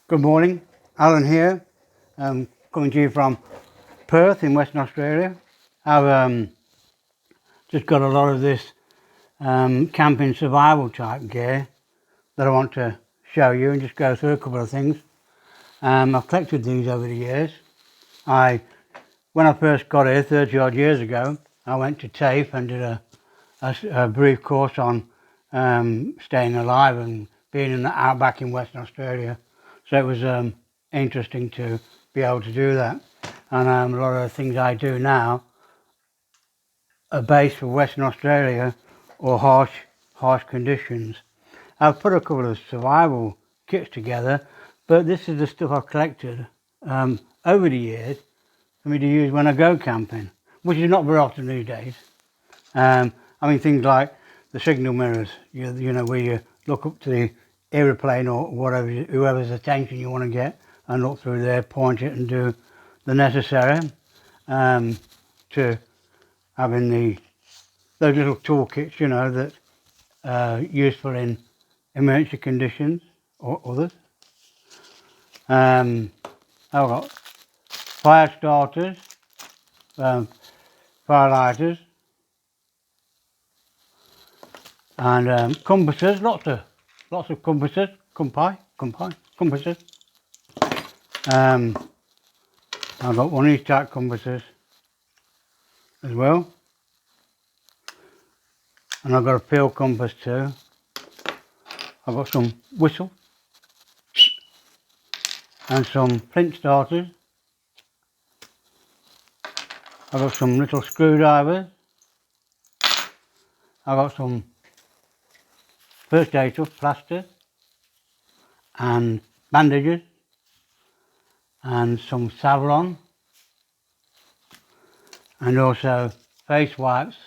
Good morning, Alan here, coming to you from Perth in Western Australia. I've just got a lot of this camping survival type gear that I want to show you and just go through a couple of things. I've collected these over the years. When I first got here 30 odd years ago, I went to TAFE and did a brief course on staying alive and being in the outback in Western Australia. So it was interesting to be able to do that. And a lot of the things I do now are based for Western Australia or harsh conditions. I've put a couple of survival kits together, but this is the stuff I've collected over the years for me to use when I go camping, which is not very often these days. Things like the signal mirrors, you know, where you look up to the aeroplane or whatever, whoever's attention you want to get, and look through there, point it and do the necessary, to having those little toolkits, you know, that are useful in emergency conditions or others. I've got fire starters, fire lighters, and compasses, lots of compasses, compasses. I've got one of these type compasses as well, and I've got a field compass too. I've got some whistle and some flint starters. I've got some little screwdrivers. I've got some first aid stuff, plaster and bandages and some Savlon and also face wipes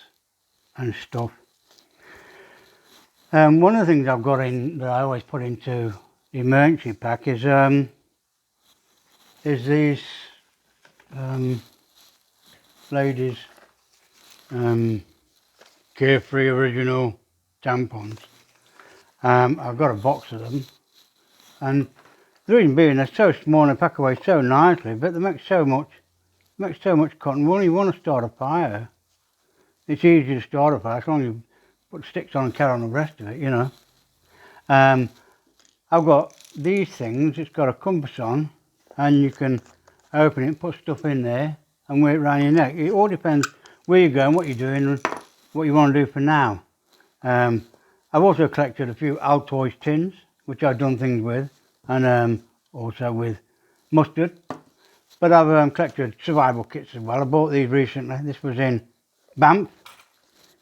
and stuff. One of the things I've got in that I always put into the emergency pack is these ladies' Carefree original tampons. I've got a box of them, and the reason being they're so small and they pack away so nicely, but they make so much cotton wool. You want to start a fire, it's easy to start a fire as long as you put sticks on and carry on the rest of it, you know. I've got these things, it's got a compass on, and you can open it and put stuff in there and wear it around your neck. It all depends where you're going, what you're doing, and what you want to do for now. I've also collected a few Altoids tins, which I've done things with, and also with mustard. But I've collected survival kits as well. I bought these recently. This was in Banff.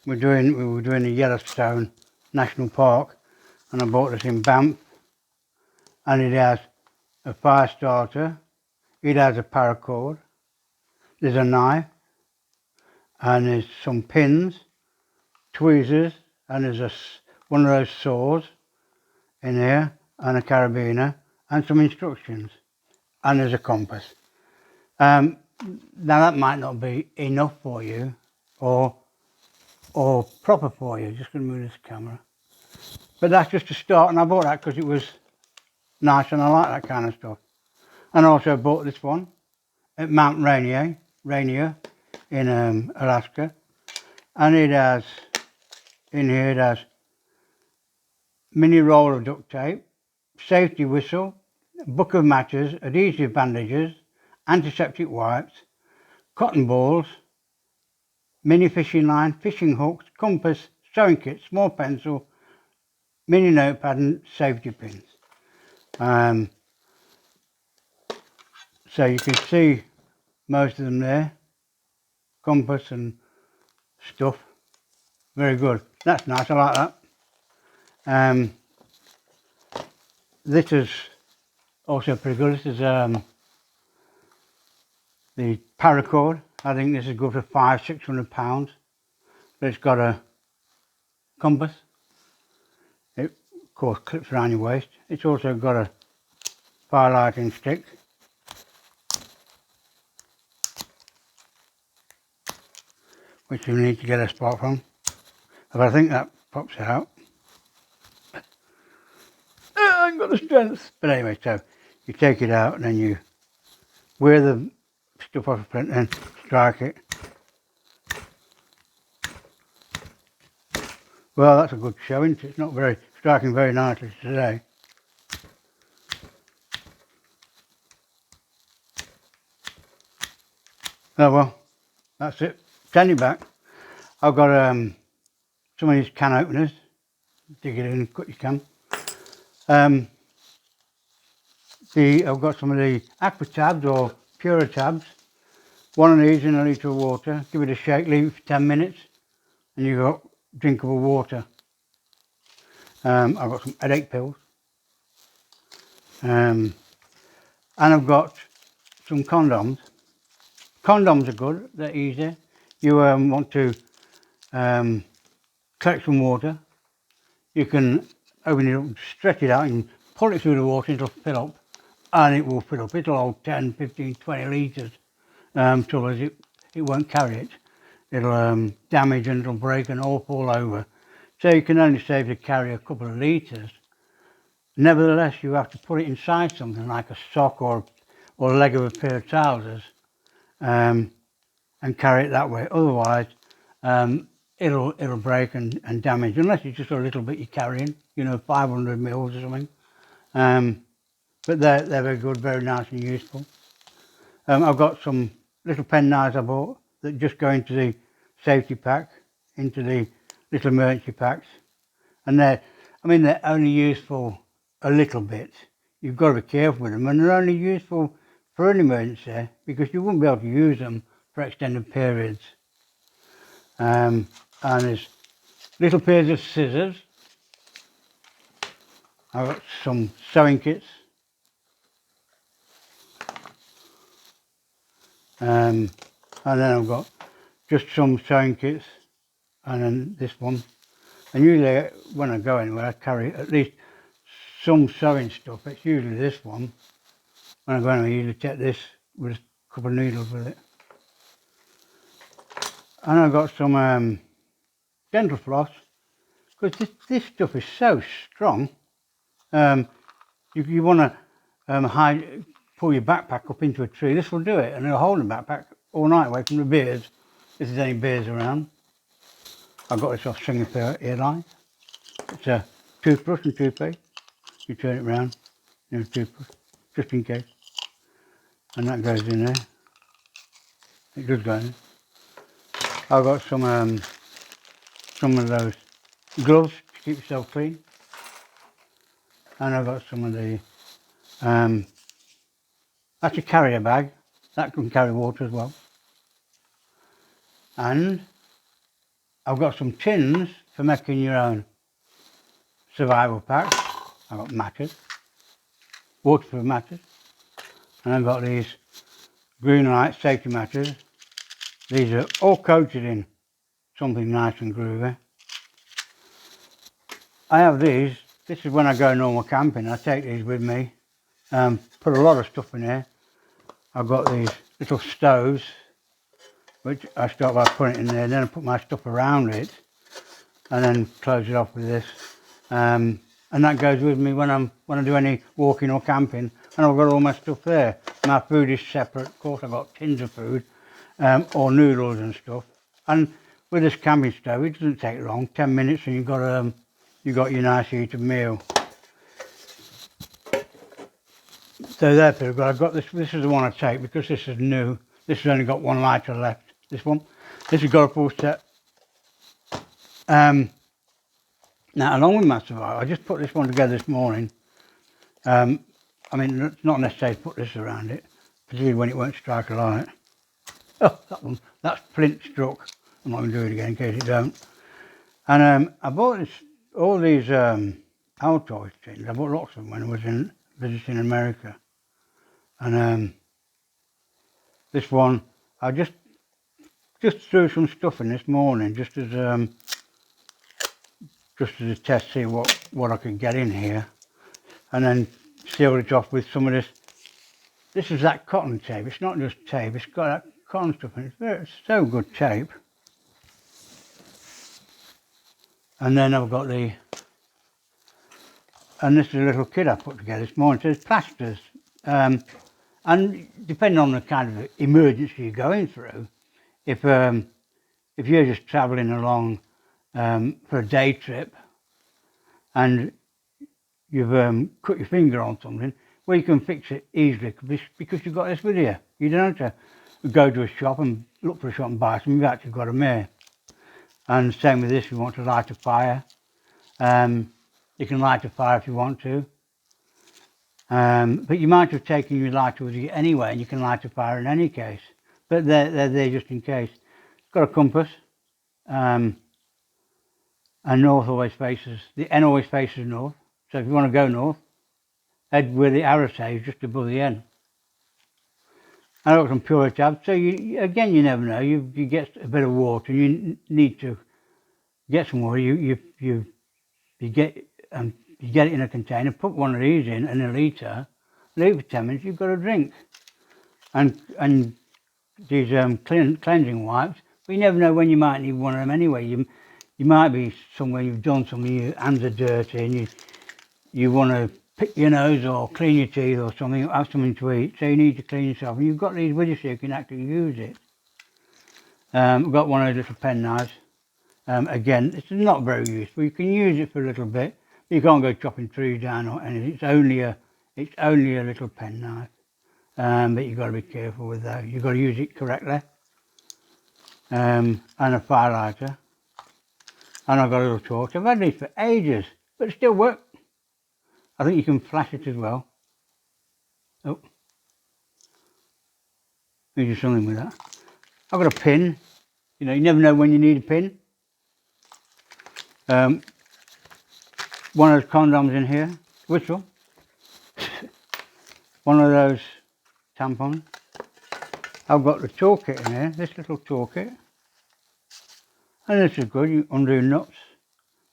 We were doing the Yellowstone National Park, and I bought this in Banff. And it has a fire starter. It has a paracord. There's a knife, and there's some pins, tweezers, and there's one of those saws in here, and a carabiner, and some instructions, and there's a compass. Now that might not be enough for you, or proper for you. Just going to move this camera, but that's just a start, and I bought that because it was nice, and I like that kind of stuff. And I also bought this one at Mount Rainier in Alaska, and it has in here, it has mini roll of duct tape, safety whistle, book of matches, adhesive bandages, antiseptic wipes, cotton balls, mini fishing line, fishing hooks, compass, sewing kit, small pencil, mini notepad, and safety pins. So you can see most of them there, compass and stuff. Very good. That's nice, I like that. This is also pretty good. This is the paracord. I think this is good for £500–600, but it's got a compass. It of course clips around your waist. It's also got a fire lighting stick, which you need to get a spark from. But I think that pops it out. I ain't got the strength. But anyway, so you take it out and then you wear the stuff off the print and strike it. Well, that's a good show, isn't it? It's not very striking very nicely today. Oh well, that's it. Send it back. I've got some of these can openers. Dig it in, cut your can. I've got some of the aqua tabs or pura tabs. One of these in a litre of water. Give it a shake, leave it for 10 minutes, and you've got drinkable water. I've got some headache pills. And I've got some condoms. Condoms are good, they're easy. You want to collect some water. You can open it up, stretch it out and pull it through the water, it'll fill up. And it will fill up. It'll hold 10, 15, 20 litres. Trouble is it won't carry it. It'll damage and it'll break and all fall over. So you can only save to carry a couple of litres. Nevertheless, you have to put it inside something like a sock or a leg of a pair of trousers and carry it that way. Otherwise, it'll break and damage, unless it's just a little bit you're carrying, 500 mils or something. But they're very good, very nice and useful. I've got some little pen knives I bought that just go into the safety pack, into the little emergency packs. And they're only useful a little bit. You've got to be careful with them, and they're only useful for an emergency because you wouldn't be able to use them for extended periods. And there's little pairs of scissors. I've got some sewing kits. And then I've got just some sewing kits, and then this one. And usually when I go anywhere I carry at least some sewing stuff. It's usually this one. When I go anywhere I usually take this with a couple of needles with it. And I've got some dental floss, because this stuff is so strong. If you want to pull your backpack up into a tree, this will do it, and it'll hold the backpack all night away from the bears, if there's any bears around. I got this off Singapore Airlines. It's a toothbrush and toothpaste. You turn it round, toothbrush, just in case. And that goes in there. It does go in there. I've got some of those gloves to keep yourself clean. And I've got some of the, that's a carrier bag. That can carry water as well. And I've got some tins for making your own survival packs. I've got matches, waterproof matches. And I've got these green light safety matches. These are all coated in something nice and groovy. I have these. This is when I go normal camping. I take these with me. Put a lot of stuff in here. I've got these little stoves, which I start by putting it in there. Then I put my stuff around it, and then close it off with this. And that goes with me when I do any walking or camping. And I've got all my stuff there. My food is separate. Of course, I've got tins of food, or noodles and stuff. And with this camping stove, it doesn't take long. 10 minutes, and you've got your nice eaten meal. So there, people. I've got this. This is the one I take because this is new. This has only got 1 litre left. This one. This has got a full set. Now, along with my survival, I just put this one together this morning. It's not necessary to put this around it, particularly when it won't strike a light. Oh, that one. That's flint struck. I'm not going to do it again in case it don't. And I bought all these Altoids things. I bought lots of them when I was visiting America. And this one, I just threw some stuff in this morning, just as a test, see what I could get in here, and then sealed it off with some of this. This is that cotton tape. It's not just tape. It's got that cotton stuff in it. It's so good tape. And then I've got and this is a little kit I put together this morning. So there's plasters. And depending on the kind of emergency you're going through, if you're just travelling along for a day trip and you've cut your finger on something, well, you can fix it easily because you've got this with you. You don't have to go to a shop and look for a shop and buy something. You've actually got them here. And same with this, if you want to light a fire. You can light a fire if you want to. But you might have taken your lighter with you anyway, and you can light a fire in any case. But they're there just in case. It's got a compass. And north always faces, the N always faces north. So if you want to go north, head where the arrow says, just above the N. I got some pure tabs, so you never know. You get a bit of water, and you need to get some water. You get it in a container, put one of these in a litre, leave it for 10 minutes. You've got a drink. And these cleansing wipes, but you never know when you might need one of them anyway. You might be somewhere you've done something, your hands are dirty, and you want to pick your nose or clean your teeth or something, have something to eat, so you need to clean yourself. And you've got these with you so you can actually use it. I've got one of those little pen knives. Again, it's not very useful. You can use it for a little bit, but you can't go chopping trees down or anything. It's only a little pen knife. But you've got to be careful with that. You've got to use it correctly. And a fire lighter. And I've got a little torch. I've had these for ages, but it still works. I think you can flash it as well. Oh, let me do something with that. I've got a pin. You know, you never know when you need a pin. One of those condoms in here. Whistle. One of those tampons. I've got the toolkit in here, this little toolkit. And this is good, you undo nuts.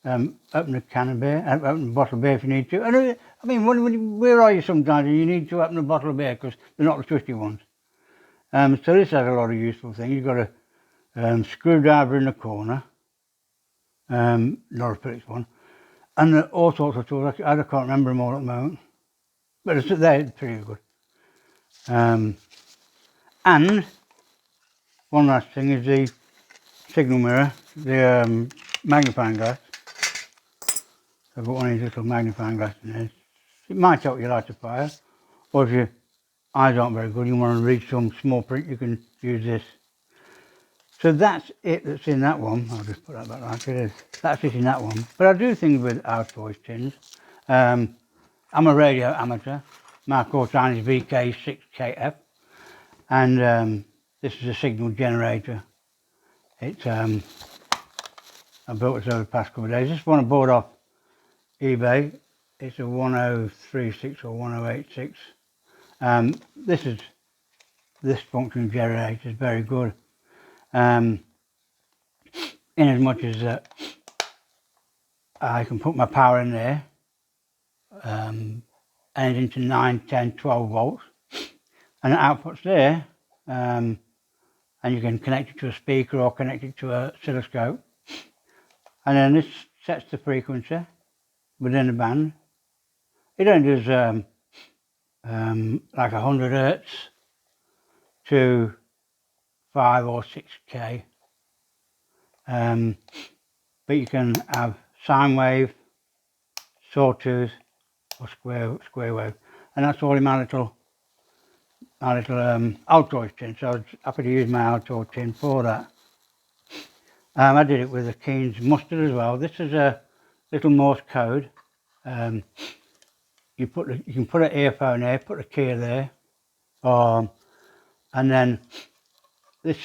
Open a can of beer, open a bottle of beer if you need to. And I mean, where are you sometimes and you need to open a bottle of beer because they're not the twisty ones. So this has a lot of useful things. You've got a screwdriver in the corner, not a Phillips one, and all sorts of tools. I can't remember them all at the moment, but they're pretty good. And one last thing is the signal mirror, the magnifying glass. I've got one of these little magnifying glasses in there. It might help you light a fire, or if your eyes aren't very good, you want to read some small print, you can use this. So that's it that's in that one. I'll just put that back like it is. That's it in that one. But I do things with house voice tins. I'm a radio amateur. My call sign is VK6KF. And this is a signal generator. It's I built this over the past couple of days. This one I bought off eBay. It's a 1036 or 1086. This function generator is very good. In as much as I can put my power in there, anything to 9, 10, 12 volts, and the output's there, and you can connect it to a speaker or connect it to a oscilloscope, and then this sets the frequency within the band. It only does like 100 hertz to 5 or 6k, but you can have sine wave, sawtooth, or square wave, and that's all in my little Altoids tin. So I was happy to use my Altoid tin for that. I did it with a Keen's mustard as well. This is a little Morse code. You can put an earphone here, put a key there, and then this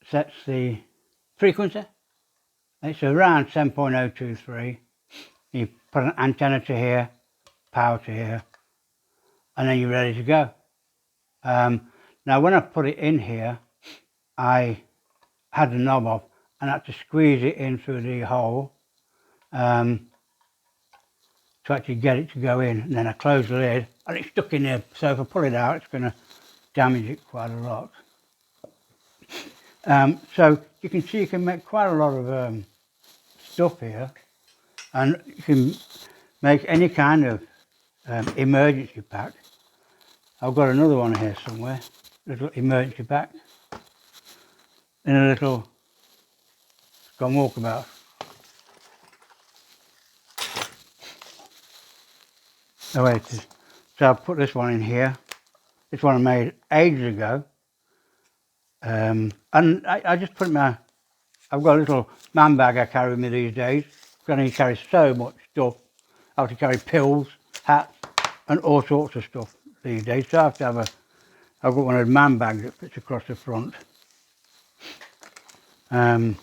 sets the frequency. It's around 7.023. You put an antenna to here, power to here, and then you're ready to go. Now when I put it in here, I had the knob off and I had to squeeze it in through the hole to actually get it to go in, and then I closed the lid and it's stuck in there, so if I pull it out it's going to damage it quite a lot. So you can see you can make quite a lot of stuff here, and you can make any kind of emergency pack. I've got another one here somewhere, little emergency pack, in a little, it's got walkabout. Oh wait, so I'll put this one in here. This one I made ages ago. And I just put my, I've got a little man bag I carry with me these days. I need to carry so much stuff. I have to carry pills, hats, and all sorts of stuff these days. So I have to have I've got one of those man bags that fits across the front. And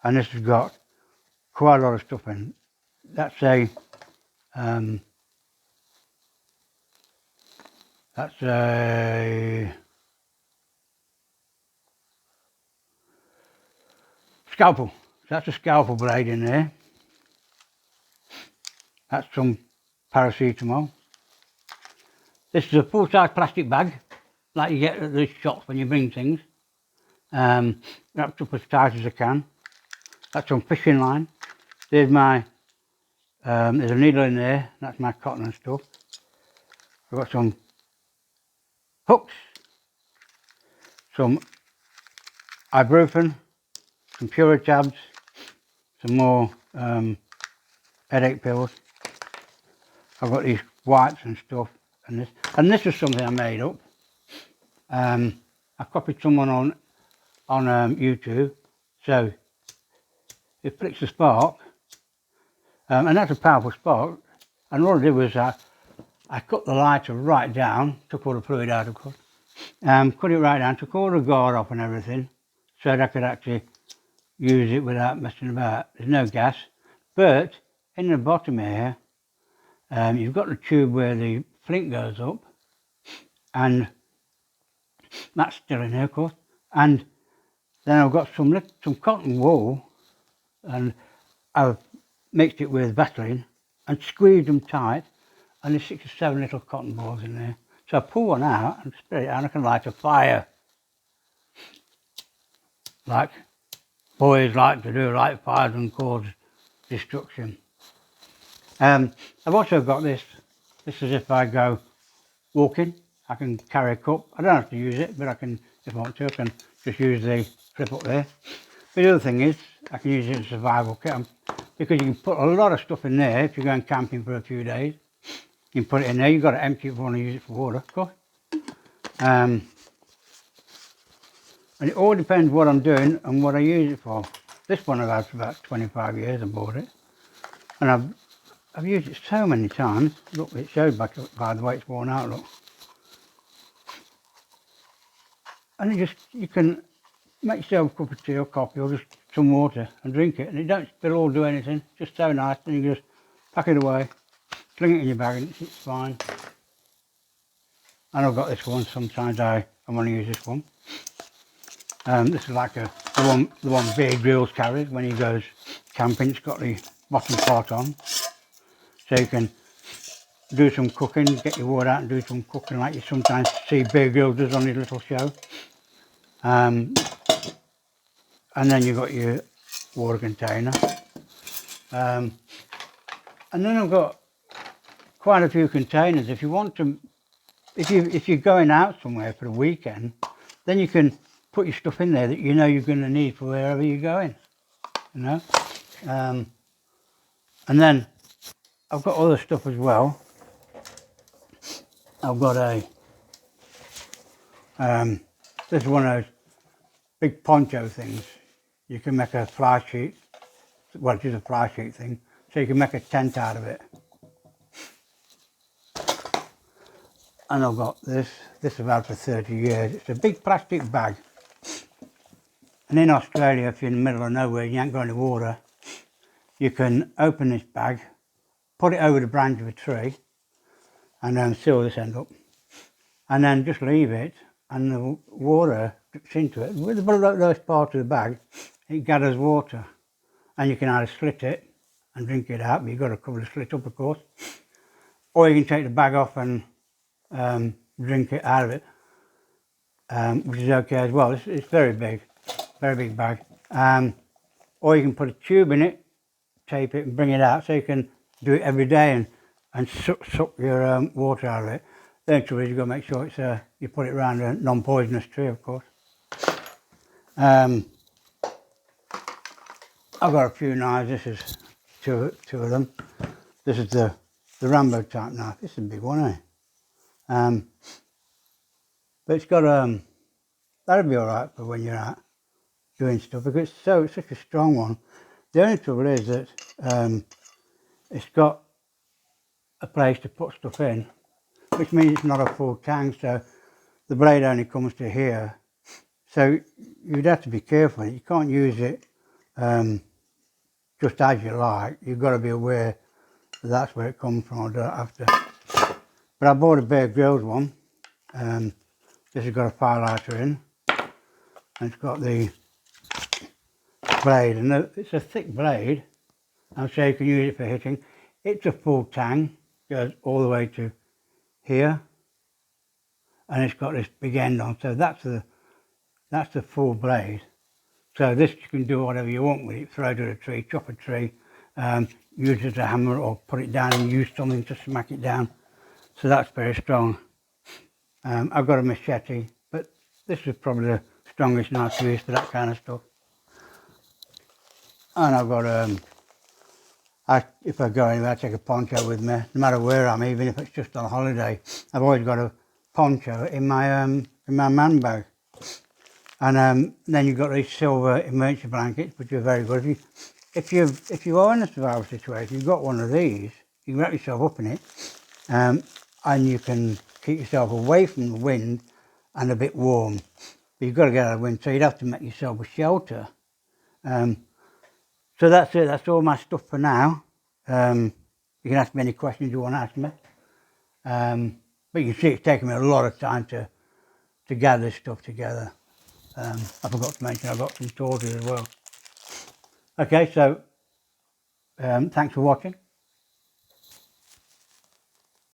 this has got quite a lot of stuff in. That's a scalpel. So that's a scalpel blade in there. That's some paracetamol. This is a full-size plastic bag, like you get at the shops when you bring things. Wrapped up as tight as I can. That's some fishing line. There's my, there's a needle in there. That's my cotton and stuff. I've got some hooks, some ibuprofen, some Pura tabs, some more headache pills. I've got these wipes and stuff, and this is something I made up. I copied someone on YouTube, so it flicks a spark, and that's a powerful spark. And what I did was I cut the lighter right down, took all the fluid out of course, cut it right down, took all the guard off and everything, so that I could actually use it without messing about. There's no gas, but in the bottom here, you've got the tube where the flint goes up, and that's still in here of course. And then I've got some cotton wool, and I've mixed it with Vaseline and squeezed them tight, and there's 6 or 7 little cotton balls in there. So I pull one out and spit it out and I can light a fire. Like boys like to do, light fires and cause destruction. I've also got this. This is if I go walking, I can carry a cup. I don't have to use it, but I can, if I want to, I can just use the flip up there. But the other thing is, I can use it as a survival kit, because you can put a lot of stuff in there if you're going camping for a few days. You can put it in there. You've got to empty it if you want to use it for water, of course. And it all depends what I'm doing and what I use it for. This one I've had for about 25 years. I bought it, and I've used it so many times. Look, it shows by the way it's worn out. Look, and you can make yourself a cup of tea or coffee or just some water and drink it, and it don't spill or do anything. Just so nice, and you just pack it away, sling it in your bag, and it's fine. And I've got this one. Sometimes I want to use this one. This is like the one Bear Grylls carries when he goes camping. It's got the bottom part on, so you can do some cooking, get your wood out and do some cooking like you sometimes see Bear Grylls does on his little show. And then you've got your water container. And then I've got quite a few containers. If you want to, if you're going out somewhere for the weekend, then you can put your stuff in there that you know you're going to need for wherever you're going, you know. And then I've got other stuff as well. I've got this is one of those big poncho things. You can make a fly sheet, well, it's just a fly sheet thing, so you can make a tent out of it. And I've got this I've had for 30 years. It's a big plastic bag. And in Australia, if you're in the middle of nowhere and you ain't got any water, you can open this bag, put it over the branch of a tree, and then seal this end up, and then just leave it, and the water drips into it. With the lowest part of the bag, it gathers water, and you can either slit it and drink it out, but you've got to cover the slit up, of course, or you can take the bag off and drink it out of it, which is okay as well. It's very big bag. Or you can put a tube in it, tape it and bring it out, so you can do it every day and suck your water out of it. The only trouble is you've got to make sure it's you put it around a non-poisonous tree, of course. I've got a few knives. This is two of them. This is the Rambo type knife. This is a big one, eh? But it's got that'll be all right for when you're out doing stuff because it's such a strong one. The only trouble is that it's got a place to put stuff in, which means it's not a full tang, so the blade only comes to here. So you'd have to be careful. You can't use it just as you like. You've got to be aware that that's where it comes from. I don't have to. But I bought a Bear Grylls one. This has got a fire lighter in, and it's got the blade, and it's a thick blade, and so you can use it for hitting. It's a full tang, goes all the way to here, and it's got this big end on, so that's the full blade. So this you can do whatever you want with it, throw it at a tree, chop a tree, use it as a hammer or put it down and use something to smack it down. So that's very strong. I've got a machete, but this is probably the strongest knife to use for that kind of stuff. And I've got if I go anywhere, I take a poncho with me, no matter where I'm, even if it's just on holiday. I've always got a poncho in my man bag. And then you've got these silver emergency blankets, which are very good. If you are in a survival situation, you've got one of these, you can wrap yourself up in it, and you can keep yourself away from the wind and a bit warm. But you've got to get out of the wind, so you'd have to make yourself a shelter. So that's it, that's all my stuff for now. You can ask me any questions you want to ask me. But you can see it's taken me a lot of time to gather this stuff together. I forgot to mention I've got some torches as well. Okay, so thanks for watching.